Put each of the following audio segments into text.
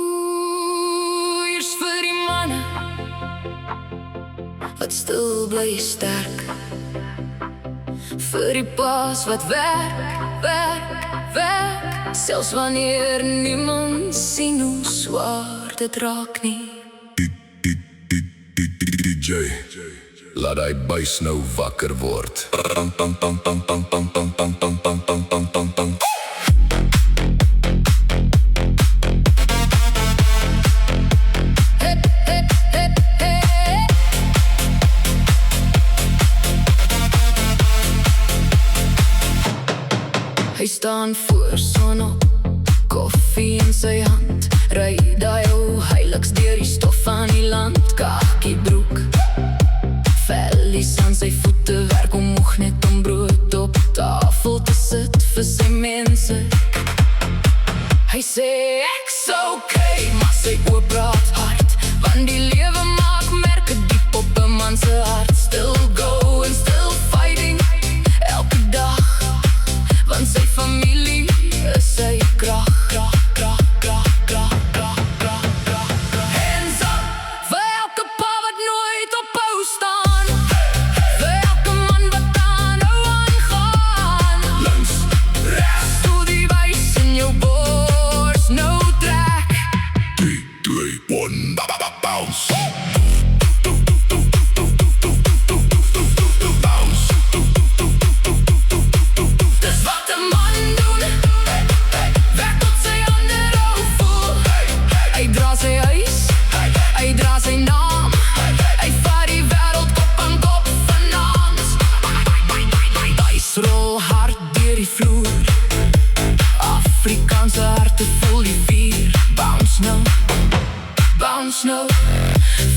Hier's vir die manne wat stil bly sterk, vir die paas wat werk, werk, werk, selfs wanneer niemand sien hoe swaar dit raak nie. DJ, laat die buis nou wakker word. Hy staan voor son op, koffie in sy hand, ry die ou heiliks deur die stof van die land. Kakie broek, vellies aan sy voete, werk omhoog net om brood op tafel te sit vir sy mense. Hy sê ek's okay, maar sy oë praat hard, want die lewe maak merke diep op 'n man se hart. Still going, still fighting, elke dag, want sy familie is sy krag. Hands up vir elke pa wat nooit ophou staan, vir elke man wat aanhou aangaan. Links, rechts, Doe die wys in jou bors, no trek. 3, 2, 1, bounce. Dis wat 'n man doen, werk tot sy hande rou voel. Hy dra sy huis, hy dra sy naam, hy vat die wêreld kop aan kop vanaand. Huis rol hard deur die vloer, Afrikaanse harte voel die vuur. Bounce nou, bounce nou,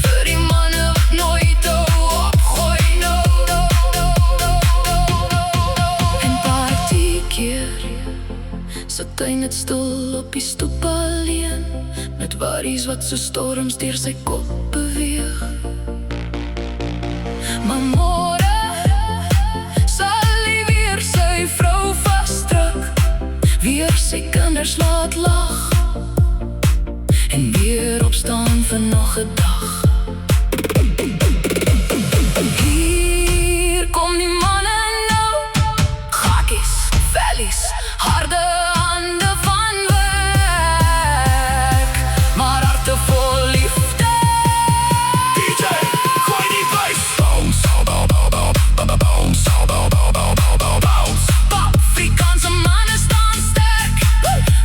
vir die manne wat nooit hou opgooi nou. En partykeer sit hy net stil op die stoep alleen, met worries wat so storms deur sy kop beweeg. Maar môre sal hy weer sy vrou vasdruk, weer sy kinders laat lag, en weer opstaan vir nog 'n dag. Hier kom die manne nou, gakies, vellies, harde hande van werk, maar harte vol liefde. DJ, gooi die buis. Bounce, bounce, bounce. Afrikaanse manne staan sterk,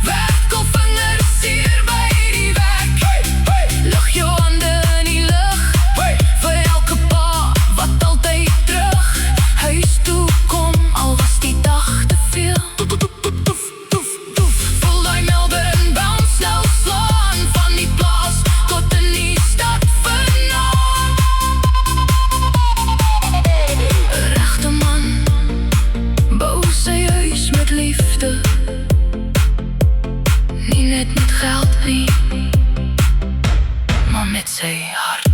werk al vingers seer by die werk. Lig jou hande in die lug, vir elke pa wat altyd terug huis toe kom, al was die dag te veel. Voel die Melbourne bounce nou slaan, van die plaas tot in die stad vanaand. 'n regte man bou sy huis met liefde, nie net met geld nie, maar met sy hart.